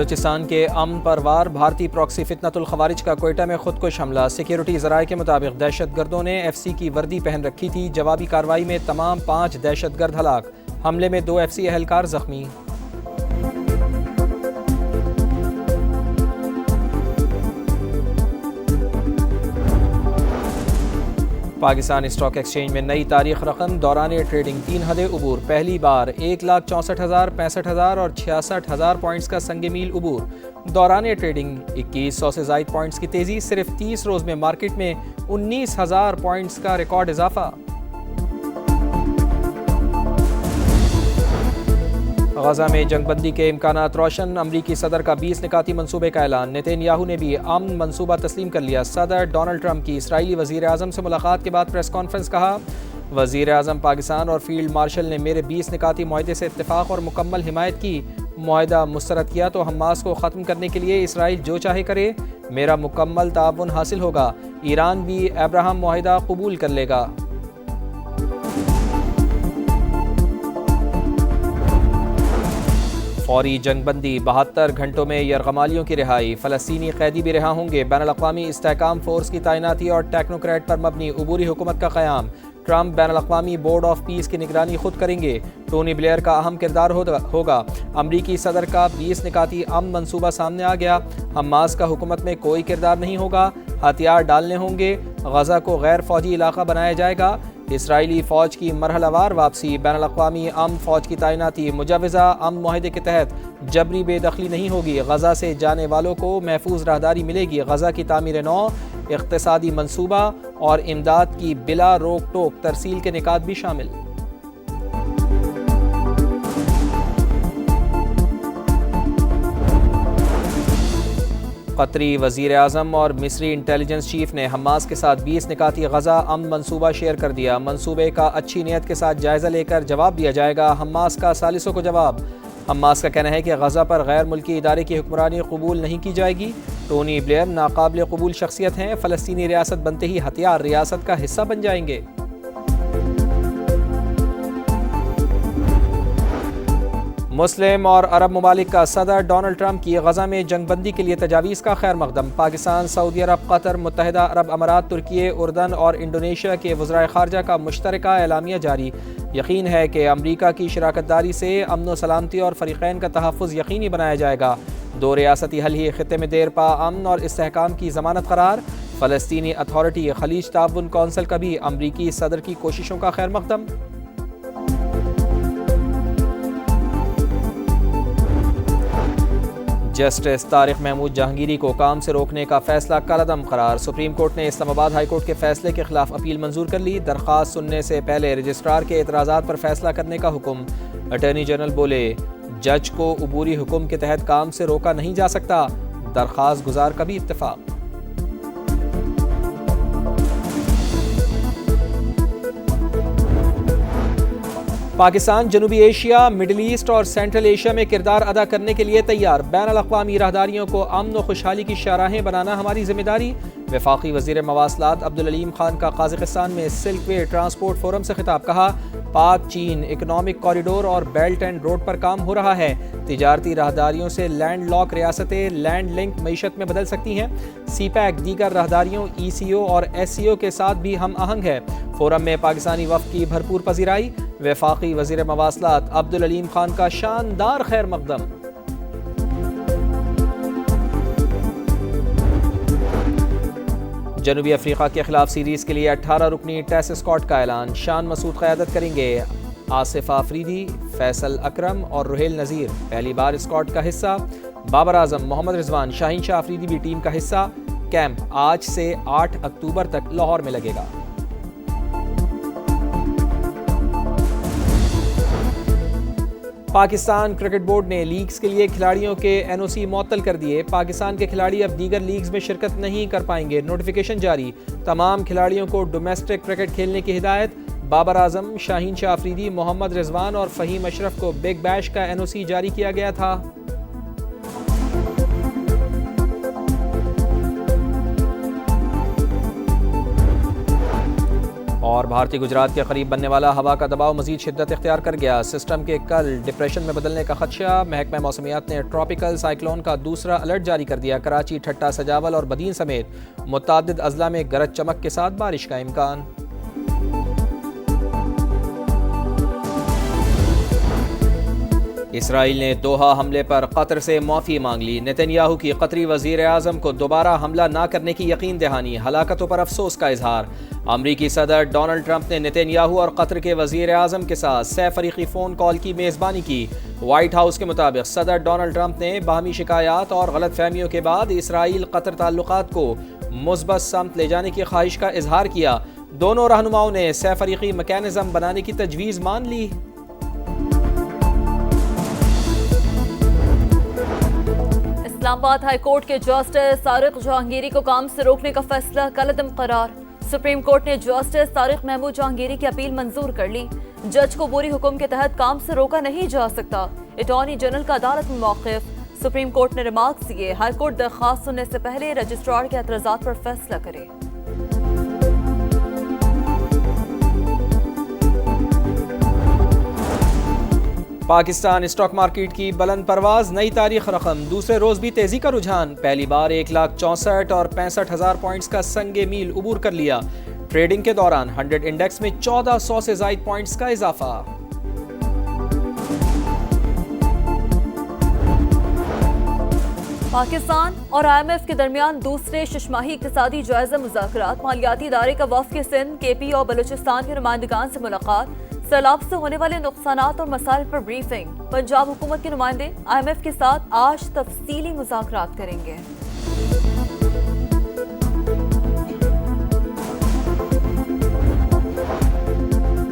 بلوچستان کے امن پروار بھارتی پراکسی فتنۃ الخوارج کا کوئٹہ میں خودکش حملہ۔ سیکیورٹی ذرائع کے مطابق دہشت گردوں نے ایف سی کی وردی پہن رکھی تھی۔ جوابی کارروائی میں تمام 5 دہشت گرد ہلاک۔ حملے میں 2 ایف سی اہلکار زخمی۔ پاکستان اسٹاک ایکسچینج میں نئی تاریخ رقم۔ دوران ٹریڈنگ 3 حدیں عبور۔ پہلی بار 1,64,000، 65,000 اور 66,000 پوائنٹس کا سنگ میل عبور۔ دوران ٹریڈنگ 2100 سے زائد پوائنٹس کی تیزی۔ صرف 30 روز میں مارکیٹ میں 19,000 پوائنٹس کا ریکارڈ اضافہ۔ غزہ میں جنگ بندی کے امکانات روشن۔ امریکی صدر کا 20 نکاتی منصوبے کا اعلان۔ نتن یاہو نے بھی امن منصوبہ تسلیم کر لیا۔ صدر ڈونلڈ ٹرمپ کی اسرائیلی وزیر اعظم سے ملاقات کے بعد پریس کانفرنس۔ کہا، وزیر اعظم پاکستان اور فیلڈ مارشل نے میرے 20 نکاتی معاہدے سے اتفاق اور مکمل حمایت کی۔ معاہدہ مسترد کیا تو حماس کو ختم کرنے کے لیے اسرائیل جو چاہے کرے، میرا مکمل تعاون حاصل ہوگا۔ ایران بھی ابراہم معاہدہ قبول کر لے گا۔ فوری جنگ بندی، 72 گھنٹوں میں یرغمالیوں کی رہائی۔ فلسطینی قیدی بھی رہا ہوں گے۔ بین الاقوامی استحکام فورس کی تعیناتی اور ٹیکنوکریٹ پر مبنی عبوری حکومت کا قیام۔ ٹرمپ بین الاقوامی بورڈ آف پیس کی نگرانی خود کریں گے۔ ٹونی بلیئر کا اہم کردار ہوگا۔ امریکی صدر کا 20 نکاتی امن منصوبہ سامنے آ گیا۔ حماس کا حکومت میں کوئی کردار نہیں ہوگا۔ ہتھیار ڈالنے ہوں گے۔ غزہ کو غیر فوجی علاقہ بنایا جائے گا۔ اسرائیلی فوج کی مرحلہ وار واپسی۔ بین الاقوامی امن فوج کی تعیناتی۔ مجوزہ امن معاہدے کے تحت جبری بے دخلی نہیں ہوگی۔ غزہ سے جانے والوں کو محفوظ راہداری ملے گی۔ غزہ کی تعمیر نو، اقتصادی منصوبہ اور امداد کی بلا روک ٹوک ترسیل کے نکات بھی شامل۔ قطری وزیر اعظم اور مصری انٹیلیجنس چیف نے حماس کے ساتھ 20 نکاتی غزہ امن منصوبہ شیئر کر دیا۔ منصوبے کا اچھی نیت کے ساتھ جائزہ لے کر جواب دیا جائے گا۔ حماس کا ثالثوں کو جواب۔ حماس کا کہنا ہے کہ غزہ پر غیر ملکی ادارے کی حکمرانی قبول نہیں کی جائے گی۔ ٹونی بلیئر ناقابل قبول شخصیت ہیں۔ فلسطینی ریاست بنتے ہی ہتھیار ریاست کا حصہ بن جائیں گے۔ مسلم اور عرب ممالک کا صدر ڈونلڈ ٹرمپ کی غزہ میں جنگ بندی کے لیے تجاویز کا خیر مقدم۔ پاکستان، سعودی عرب، قطر، متحدہ عرب امارات، ترکی، اردن اور انڈونیشیا کے وزرائے خارجہ کا مشترکہ اعلامیہ جاری۔ یقین ہے کہ امریکہ کی شراکت داری سے امن و سلامتی اور فریقین کا تحفظ یقینی بنایا جائے گا۔ 2 ریاستی حل ہی خطے میں دیر پا امن اور استحکام کی ضمانت قرار۔ فلسطینی اتھارٹی خلیج تعاون کونسل کا بھی امریکی صدر کی کوششوں کا خیر مقدم۔ جسٹس طارق محمود جہانگیری کو کام سے روکنے کا فیصلہ کالعدم قرار۔ سپریم کورٹ نے اسلام آباد ہائی کورٹ کے فیصلے کے خلاف اپیل منظور کر لی۔ درخواست سننے سے پہلے رجسٹرار کے اعتراضات پر فیصلہ کرنے کا حکم۔ اٹارنی جنرل بولے، جج کو عبوری حکم کے تحت کام سے روکا نہیں جا سکتا۔ درخواست گزار کا بھی اتفاق۔ پاکستان جنوبی ایشیا، مڈل ایسٹ اور سینٹرل ایشیا میں کردار ادا کرنے کے لیے تیار۔ بین الاقوامی راہداریوں کو امن و خوشحالی کی شاہراہیں بنانا ہماری ذمہ داری۔ وفاقی وزیر مواصلات عبدالعلیم خان کا قازقستان میں سلک وے ٹرانسپورٹ فورم سے خطاب۔ کہا، پاک چین اکنامک کوریڈور اور بیلٹ اینڈ روڈ پر کام ہو رہا ہے۔ تجارتی راہداریوں سے لینڈ لاک ریاستیں لینڈ لنک معیشت میں بدل سکتی ہیں۔ سی پیک دیگر راہداریوں ای سی او اور ایس سی او کے ساتھ بھی ہم آہنگ ہے۔ فورم میں پاکستانی وفد کی بھرپور پذیرائی۔ وفاقی وزیر مواصلات عبدالعلیم خان کا شاندار خیر مقدم۔ جنوبی افریقہ کے خلاف سیریز کے لیے 18 رکنی ٹیسٹ اسکواڈ کا اعلان۔ شان مسعود قیادت کریں گے۔ آصف آفریدی، فیصل اکرم اور رحیل نذیر پہلی بار اسکواڈ کا حصہ۔ بابر اعظم، محمد رضوان، شاہین شاہ آفریدی بھی ٹیم کا حصہ۔ کیمپ آج سے 8 اکتوبر تک لاہور میں لگے گا۔ پاکستان کرکٹ بورڈ نے لیگز کے لیے کھلاڑیوں کے این او سی معطل کر دیے۔ پاکستان کے کھلاڑی اب دیگر لیگز میں شرکت نہیں کر پائیں گے۔ نوٹیفیکیشن جاری۔ تمام کھلاڑیوں کو ڈومیسٹک کرکٹ کھیلنے کی ہدایت۔ بابر اعظم، شاہین شاہ آفریدی، محمد رضوان اور فہیم اشرف کو بگ بیش کا این او سی جاری کیا گیا تھا۔ اور بھارتی گجرات کے قریب بننے والا ہوا کا دباؤ مزید شدت اختیار کر گیا، سسٹم کے کل ڈپریشن میں بدلنے کا خدشہ، محکمہ موسمیات نے ٹراپیکل سائیکلون کا دوسرا الرٹ جاری کر دیا، کراچی، ٹھٹہ، سجاول اور بدین سمیت متعدد اضلاع میں گرج چمک کے ساتھ بارش کا امکان۔ اسرائیل نے دوحہ حملے پر قطر سے معافی مانگ لی، نتن یاہو کی قطری وزیر اعظم کو دوبارہ حملہ نہ کرنے کی یقین دہانی، ہلاکتوں پر افسوس کا اظہار۔ امریکی صدر ڈونلڈ ٹرمپ نے نتن یاہو اور قطر کے وزیر اعظم کے ساتھ سہ فریقی فون کال کی میزبانی کی۔ وائٹ ہاؤس کے مطابق صدر ڈونلڈ ٹرمپ نے باہمی شکایات اور غلط فہمیوں کے بعد اسرائیل قطر تعلقات کو مثبت سمت لے جانے کی خواہش کا اظہار کیا۔ دونوں رہنماؤں نے سہ فریقی میکینزم بنانے کی تجویز مان لی۔ اسلام آباد ہائی کورٹ کے جسٹس طارق جہانگیری کو کام سے روکنے کا فیصلہ کالعدم قرار، سپریم کورٹ نے جسٹس طارق محمود جہانگیری کی اپیل منظور کر لی، جج کو عبوری حکم کے تحت کام سے روکا نہیں جا سکتا، اٹارنی جنرل کا عدالت میں موقف، سپریم کورٹ نے ریمارکس دیے، ہائی کورٹ درخواست سننے سے پہلے رجسٹرار کے اعتراضات پر فیصلہ کرے۔ پاکستان اسٹاک مارکیٹ کی بلند پرواز، نئی تاریخ رقم، دوسرے روز بھی تیزی کا رجحان، پہلی بار 1,64,000 اور 65,000 پوائنٹس کا سنگ میل عبور کر لیا، ٹریڈنگ کے دوران 100 انڈیکس میں 1400 سے زائد پوائنٹس کا اضافہ۔ پاکستان اور آئی ایم ایف کے درمیان دوسرے ششماہی اقتصادی جائزہ مذاکرات، مالیاتی ادارے کا وفد کے سندھ، کے پی اور بلوچستان کے نمائندگان سے ملاقات، سیلاب سے ہونے والے نقصانات اور مسائل پر بریفنگ، پنجاب حکومت کے نمائندے آئی ایم ایف کے ساتھ آج تفصیلی مذاکرات کریں گے۔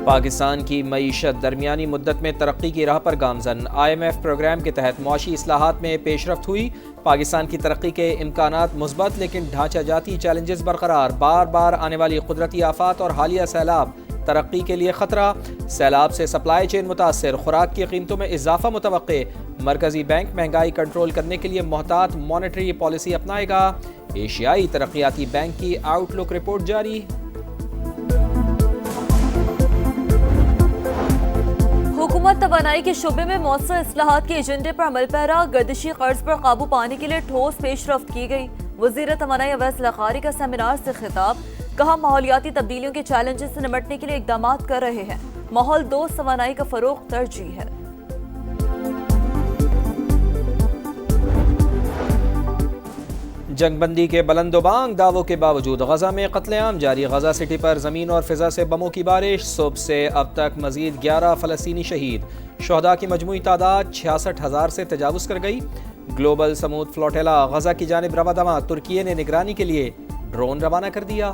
پاکستان کی معیشت درمیانی مدت میں ترقی کی راہ پر گامزن، آئی ایم ایف پروگرام کے تحت معاشی اصلاحات میں پیش رفت ہوئی، پاکستان کی ترقی کے امکانات مثبت لیکن ڈھانچہ جاتی چیلنجز برقرار، بار بار آنے والی قدرتی آفات اور حالیہ سیلاب ترقی کے لیے خطرہ، سیلاب سے سپلائی چین متاثر، خوراک کی قیمتوں میں اضافہ متوقع، مرکزی بینک مہنگائی کنٹرول کرنے کے لیے محتاط مانیٹری پالیسی اپنائے گا، ایشیائی ترقیاتی بینک کی آؤٹ لک رپورٹ جاری۔ حکومت توانائی کے شعبے میں مؤثر اصلاحات کے ایجنڈے پر عمل پیرا، گردشی قرض پر قابو پانے کے لیے ٹھوس پیش رفت کی گئی، وزیر توانائی اویس لغاری کا سیمینار سے خطاب، کہا ماحولیاتی تبدیلیوں کے چیلنجز سے نمٹنے کے لیے اقدامات کر رہے ہیں، ماحول دوست توانائی کا فروغ ترجیح ہے۔ جنگ بندی کے بلند و بانگ دعووں کے باوجود غزہ میں قتل عام جاری، غزہ سٹی پر زمین اور فضا سے بموں کی بارش، صبح سے اب تک مزید 11 فلسطینی شہید، شہداء کی مجموعی تعداد 66,000 سے تجاوز کر گئی، گلوبل سمود فلوٹیلا غزہ کی جانب رواں دواں، ترکیے نے نگرانی کے لیے ڈرون روانہ کر دیا۔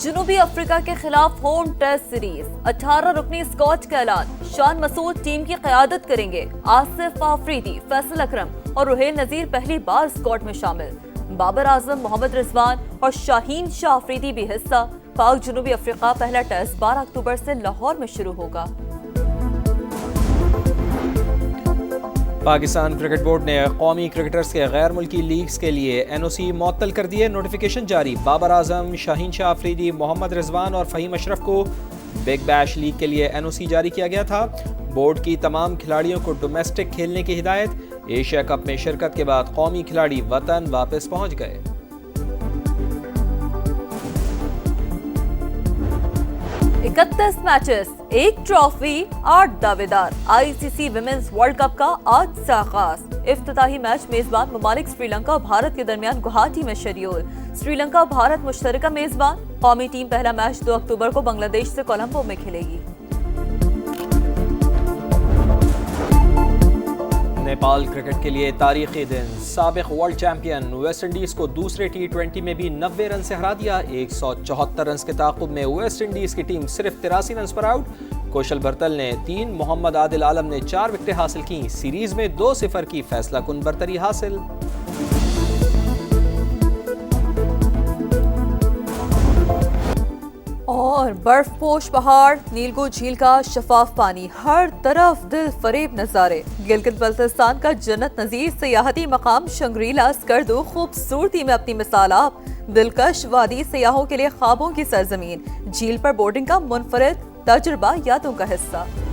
جنوبی افریقہ کے خلاف ہوم ٹیسٹ سیریز، 18 رکنی اسکواڈ کا اعلان، شان مسعود ٹیم کی قیادت کریں گے، آصف آفریدی، فیصل اکرم اور رحیل نذیر پہلی بار اسکواڈ میں شامل، بابر اعظم، محمد رضوان اور شاہین شاہ آفریدی بھی حصہ، پاک جنوبی افریقہ پہلا ٹیسٹ 12 اکتوبر سے لاہور میں شروع ہوگا۔ پاکستان کرکٹ بورڈ نے قومی کرکٹرز کے غیر ملکی لیگز کے لیے این او سی معطل کر دیے، نوٹیفیکیشن جاری، بابر اعظم، شاہین شاہ آفریدی، محمد رضوان اور فہیم اشرف کو بگ بیش لیگ کے لیے این او سی جاری کیا گیا تھا، بورڈ کی تمام کھلاڑیوں کو ڈومیسٹک کھیلنے کی ہدایت، ایشیا کپ میں شرکت کے بعد قومی کھلاڑی وطن واپس پہنچ گئے۔ 31 میچز، 1 ٹرافی، 8 دعوے دار، آئی سی سی ویمنز ورلڈ کپ کا آج سے آغاز، افتتاحی میچ میزبان ممالک سری لنکا اور بھارت کے درمیان گوہاٹی میں شیڈیول، سری لنکا اور بھارت مشترکہ میزبان، قومی ٹیم پہلا میچ 2 اکتوبر کو بنگلہ دیش سے کولمبو میں کھیلے گی۔ نیپال کرکٹ کے لیے تاریخی دن، سابق ورلڈ چیمپئن ویسٹ انڈیز کو دوسرے T20 میں بھی 90 رن سے ہرا دیا، 174 رنز کے تعاقب میں ویسٹ انڈیز کی ٹیم صرف 83 رنز پر آؤٹ، کوشل برتل نے 3، محمد عادل عالم نے 4 وکٹیں حاصل کیں، سیریز میں 2-0 کی فیصلہ کن برتری حاصل۔ اور برف پوش پہاڑ، نیلگو جھیل کا شفاف پانی، ہر طرف دل فریب نظارے۔ گلگت بلتستان کا جنت نظیر سیاحتی مقام شنگریلا اسکردو خوبصورتی میں اپنی مثال آپ۔ دلکش وادی سیاحوں کے لیے خوابوں کی سرزمین، جھیل پر بورڈنگ کا منفرد تجربہ یادوں کا حصہ۔